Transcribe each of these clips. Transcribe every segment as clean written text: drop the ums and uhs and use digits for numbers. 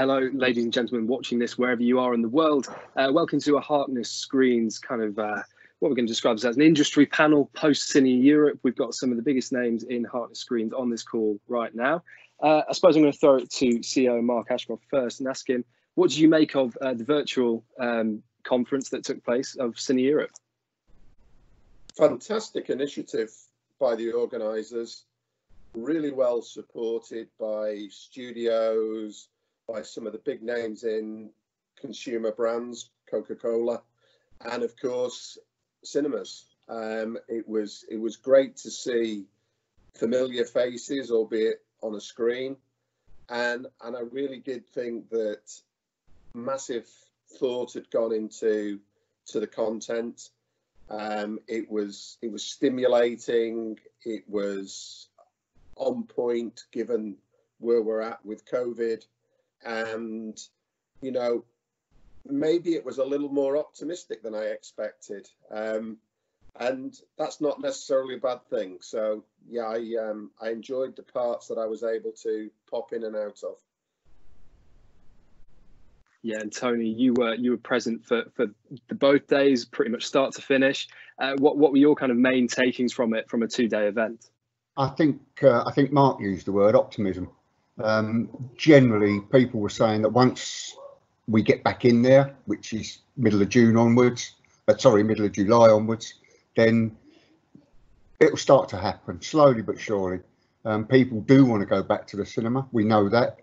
Hello, ladies and gentlemen, watching this wherever you are in the world. Welcome to a Harkness Screens kind of what we're going to describe as an industry panel post CineEurope. We've got some of the biggest names in Harkness Screens on this call right now. I suppose I'm going to throw it to CEO Mark Ashcroft first and ask him, what did you make of the virtual conference that took place of CineEurope? Fantastic initiative by the organisers, really well supported by studios, by some of the big names in consumer brands, Coca-Cola, and of course cinemas. It was great to see familiar faces, albeit on a screen, and I really did think that massive thought had gone into the content. It was stimulating. It was on point given where we're at with COVID. And, you know, maybe it was a little more optimistic than I expected. And that's not necessarily a bad thing. So, yeah, I enjoyed the parts that I was able to pop in and out of. Yeah, and Tony, you were present for the both days, pretty much start to finish. What were your kind of main takings from it, from a two-day event? I think Mark used the word optimism. Generally, people were saying that once we get back in there, which is middle of July onwards, then it will start to happen slowly but surely. People do want to go back to the cinema. We know that.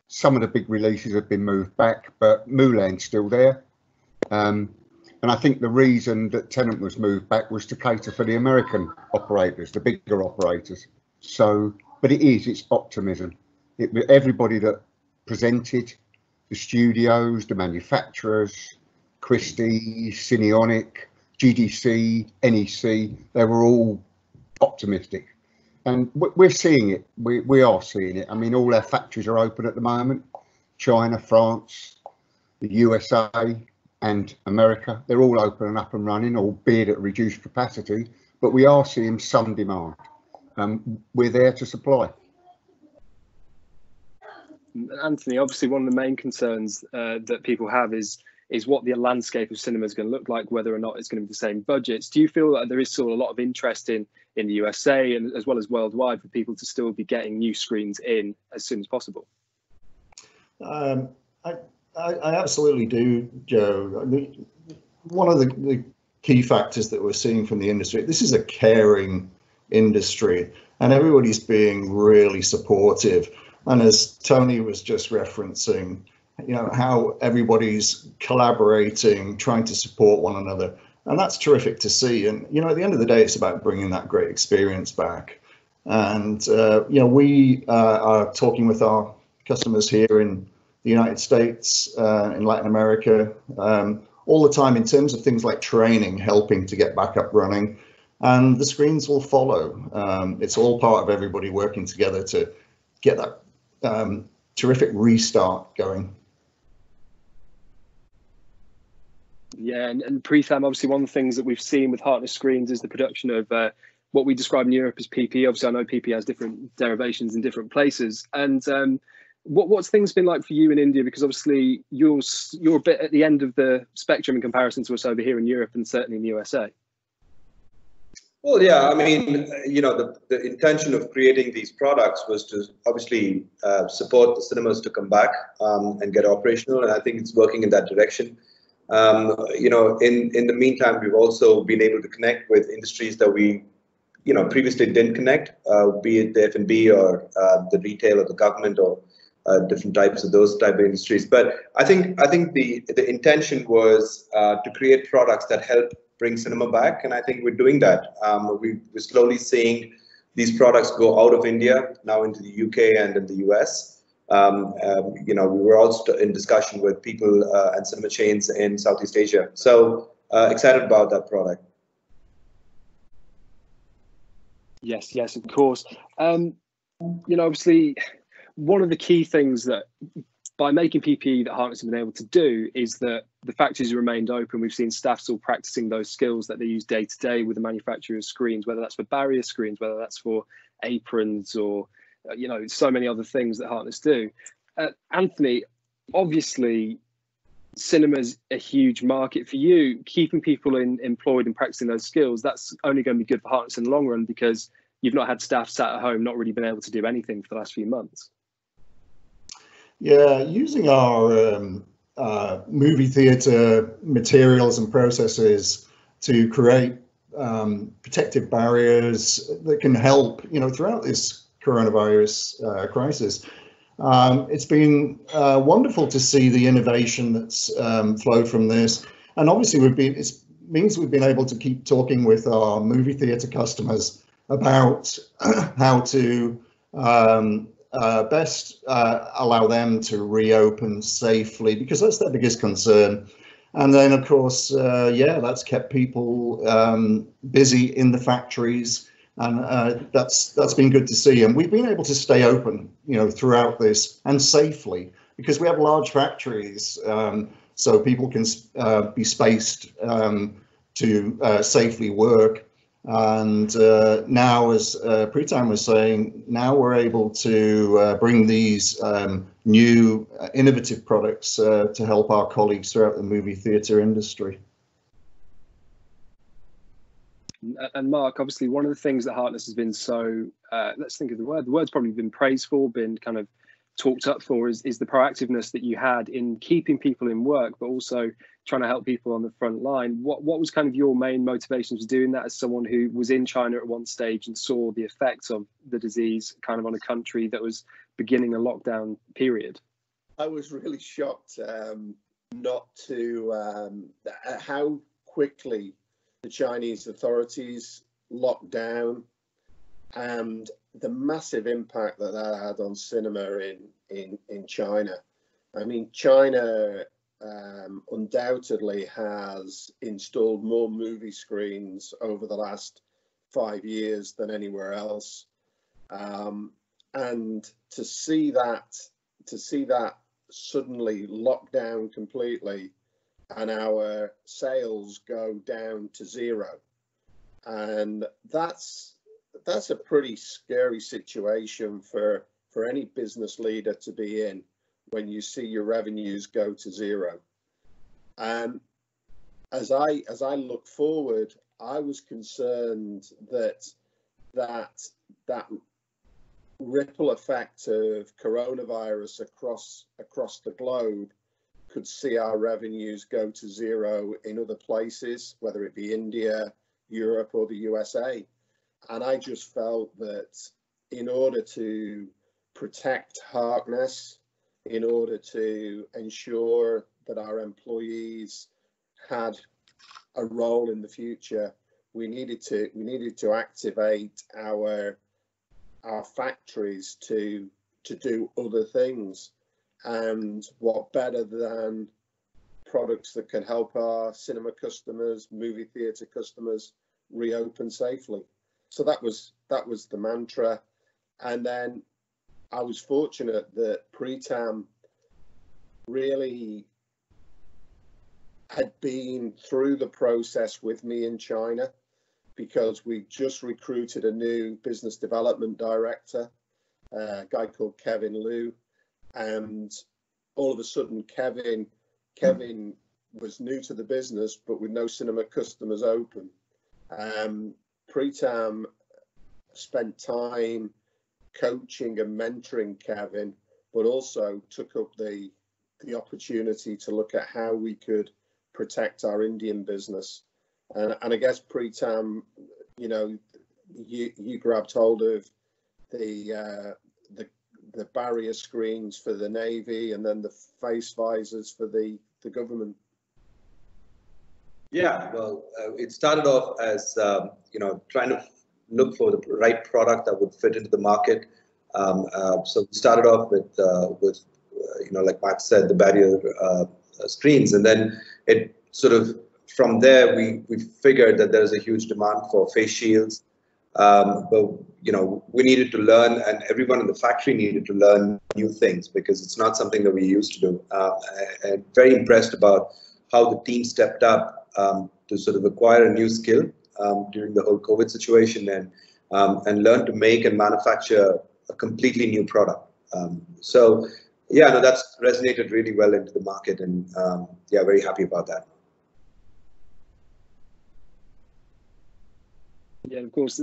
Some of the big releases have been moved back, but Mulan's still there. And I think the reason that Tenet was moved back was to cater for the American operators, the bigger operators. So, but it's optimism. Everybody that presented, the studios, the manufacturers, Christie, Cineonic, GDC, NEC, they were all optimistic. And we're seeing it. We are seeing it. I mean, all our factories are open at the moment. China, France, the USA and America, they're all open and up and running, albeit at reduced capacity. But we are seeing some demand. We're there to supply. Anthony, obviously one of the main concerns that people have is what the landscape of cinema is going to look like, whether or not it's going to be the same budgets. Do you feel that there is still a lot of interest in the USA and as well as worldwide for people to still be getting new screens in as soon as possible? I absolutely do, Joe. One of the key factors that we're seeing from the industry, this is a caring industry and everybody's being really supportive. And as Tony was just referencing, you know, how everybody's collaborating, trying to support one another. And that's terrific to see. And, you know, at the end of the day, it's about bringing that great experience back. And, you know, we are talking with our customers here in the United States, in Latin America, all the time in terms of things like training, helping to get back up running. And the screens will follow. It's all part of everybody working together to get that terrific restart going. Yeah, and Preetham, obviously one of the things that we've seen with Harkness Screens is the production of what we describe in Europe as PP. Obviously, I know PP has different derivations in different places. And what's things been like for you in India? Because obviously you're a bit at the end of the spectrum in comparison to us over here in Europe and certainly in the USA. Well, yeah, I mean, you know, the intention of creating these products was to obviously support the cinemas to come back and get operational. And I think it's working in that direction. You know, in the meantime, we've also been able to connect with industries that we, you know, previously didn't connect, be it the F&B or the retail or the government or different types of those type of industries. But I think the intention was to create products that help bring cinema back, and I think we're doing that. We're slowly seeing these products go out of India now into the UK and in the US. You know, we were also in discussion with people and cinema chains in Southeast Asia. So excited about that product. Yes, of course. You know, obviously, one of the key things that by making PPE that Harkness have been able to do is that the factories remained open. We've seen staff still practicing those skills that they use day to day with the manufacturer of screens, whether that's for barrier screens, whether that's for aprons or, you know, so many other things that Harkness do. Anthony, obviously, cinema's a huge market for you. Keeping people employed and practicing those skills, that's only going to be good for Harkness in the long run, because you've not had staff sat at home, not really been able to do anything for the last few months. Yeah, using our movie theatre materials and processes to create protective barriers that can help, throughout this coronavirus crisis. It's been wonderful to see the innovation that's flowed from this, and obviously it means we've been able to keep talking with our movie theatre customers about how to best allow them to reopen safely, because that's their biggest concern. And then, of course, that's kept people busy in the factories, and that's been good to see. And we've been able to stay open, throughout this, and safely, because we have large factories, so people can be spaced to safely work. And now, as Preetham was saying, now we're able to bring these new innovative products to help our colleagues throughout the movie theatre industry. And Mark, obviously, one of the things that Harkness has been so, let's think of the word's probably been praised for, been kind of talked up for, is the proactiveness that you had in keeping people in work, but also trying to help people on the front line. What was kind of your main motivation for doing that, as someone who was in China at one stage and saw the effects of the disease kind of on a country that was beginning a lockdown period? I was really shocked not to how quickly the Chinese authorities locked down, and the massive impact that had on cinema in China. I mean, China undoubtedly has installed more movie screens over the last 5 years than anywhere else, and to see that suddenly locked down completely, and our sales go down to zero, and that's a pretty scary situation for any business leader to be in, when you see your revenues go to zero. And as I look forward, I was concerned that ripple effect of coronavirus across the globe could see our revenues go to zero in other places, whether it be India, Europe, or the USA. And I just felt that in order to protect Harkness, in order to ensure that our employees had a role in the future, we needed to activate our factories to do other things. And what better than products that can help our cinema customers, movie theatre customers reopen safely? So that was the mantra. And then I was fortunate that Preetham really had been through the process with me in China, because we just recruited a new business development director, a guy called Kevin Liu. And all of a sudden, Kevin was new to the business, but with no cinema customers open. Preetham spent time coaching and mentoring Kevin, but also took up the opportunity to look at how we could protect our Indian business. And I guess, Preetham, you grabbed hold of the barrier screens for the Navy, and then the face visors for the government. Yeah, well, it started off as trying to look for the right product that would fit into the market. So we started off with like Mark said, the barrier screens, and then it sort of, from there we figured that there's a huge demand for face shields. But we needed to learn, and everyone in the factory needed to learn new things, because it's not something that we used to do. And very impressed about how the team stepped up to sort of acquire a new skill during the whole COVID situation, and learn to make and manufacture a completely new product. So Yeah, no, that's resonated really well into the market, and yeah, very happy about that. Yeah, of course,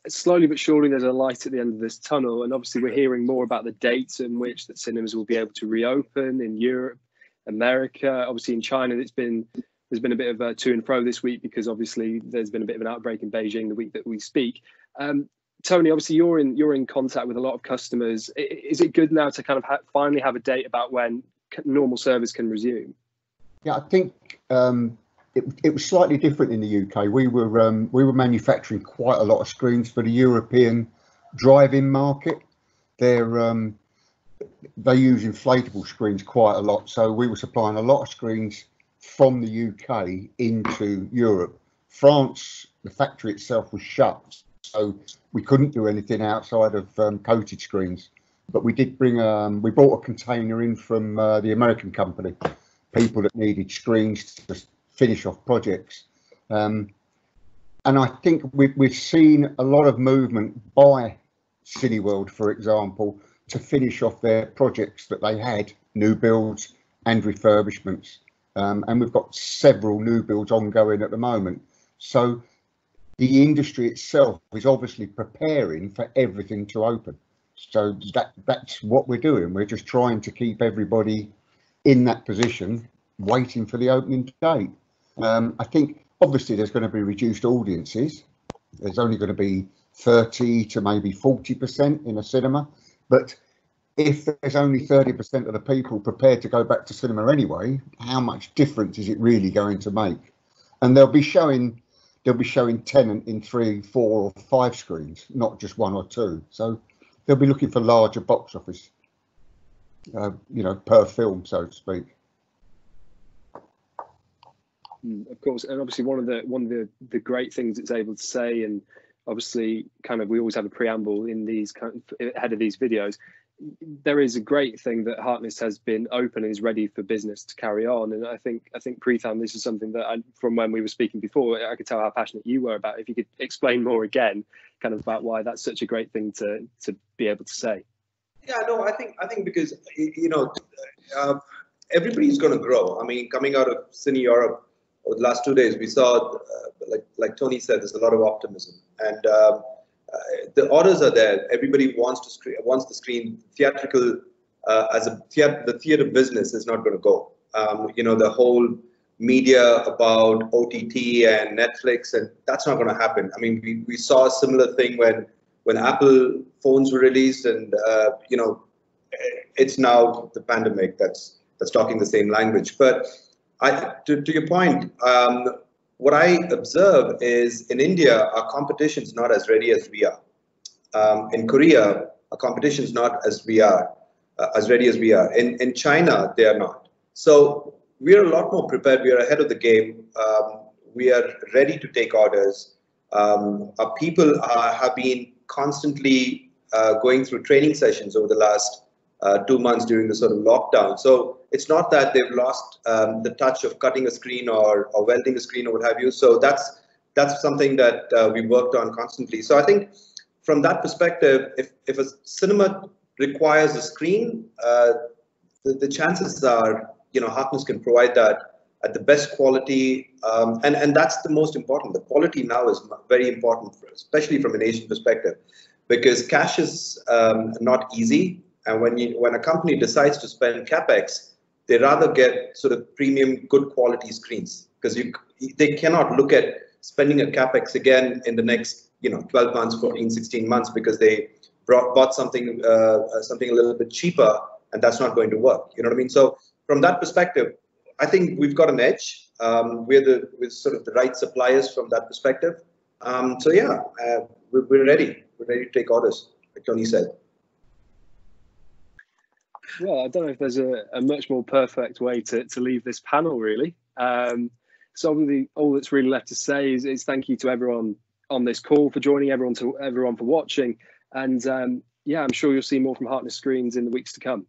slowly but surely there's a light at the end of this tunnel, and obviously we're hearing more about the dates in which that cinemas will be able to reopen in Europe, America. Obviously in China, there's been a bit of a to and fro this week, because obviously there's been a bit of an outbreak in Beijing the week that we speak. Tony, obviously you're in contact with a lot of customers. Is it good now to kind of finally have a date about when normal service can resume? Yeah, I think it was slightly different in the UK. We were manufacturing quite a lot of screens for the European drive-in market. They use inflatable screens quite a lot, so we were supplying a lot of screens from the UK into Europe. France, the factory itself was shut, so we couldn't do anything outside of coated screens. But we did bring we brought a container in from the American company, people that needed screens to finish off projects. And I think we've seen a lot of movement by Cineworld, for example, to finish off their projects that they had, new builds and refurbishments. And we've got several new builds ongoing at the moment. So the industry itself is obviously preparing for everything to open. So that's what we're doing. We're just trying to keep everybody in that position, waiting for the opening date. I think obviously there's going to be reduced audiences. There's only going to be 30 to maybe 40% in a cinema. But if there's only 30% of the people prepared to go back to cinema anyway, how much difference is it really going to make? And they'll be showing Tenet in 3, 4 or 5 screens, not just 1 or 2. So they'll be looking for larger box office, per film, so to speak. Of course, and obviously one of the great things it's able to say, and obviously kind of we always have a preamble in these ahead of these videos. There is a great thing that Harkness has been open and is ready for business to carry on, and I think Preetham, this is something that from when we were speaking before, I could tell how passionate you were about. If you could explain more again, kind of about why that's such a great thing to be able to say. Yeah, no, I think because everybody's going to grow. I mean, coming out of CineEurope over the last 2 days, we saw like Tony said, there's a lot of optimism, and the orders are there. Everybody wants the screen. Theatrical the theater business is not going to go. The whole media about OTT and Netflix, and that's not going to happen. I mean, we saw a similar thing when Apple phones were released, and it's now the pandemic that's talking the same language. But to your point, what I observe is in India, our competition is not as ready as we are. In Korea, our competition is not as ready as we are. In China, they are not. So we are a lot more prepared. We are ahead of the game. We are ready to take orders. Our people have been constantly going through training sessions over the last 2 months during the sort of lockdown. So it's not that they've lost the touch of cutting a screen or welding a screen or what have you. So that's something that we worked on constantly. So I think from that perspective, if a cinema requires a screen, the chances are, Harkness can provide that at the best quality, and that's the most important. The quality now is very important, especially from an Asian perspective, because cash is not easy. And when a company decides to spend capex, they rather get sort of premium, good quality screens, because they cannot look at spending a capex again in the next 12 months, 14, 16 months, because they bought something a little bit cheaper, and that's not going to work. You know what I mean? So from that perspective, I think we've got an edge. We're sort of the right suppliers from that perspective. So yeah, we're ready. We're ready to take orders, like Tony said. Well, I don't know if there's a much more perfect way to leave this panel, really. So all that's really left to say is thank you to everyone on this call for joining, everyone for watching, and yeah, I'm sure you'll see more from Harkness Screens in the weeks to come.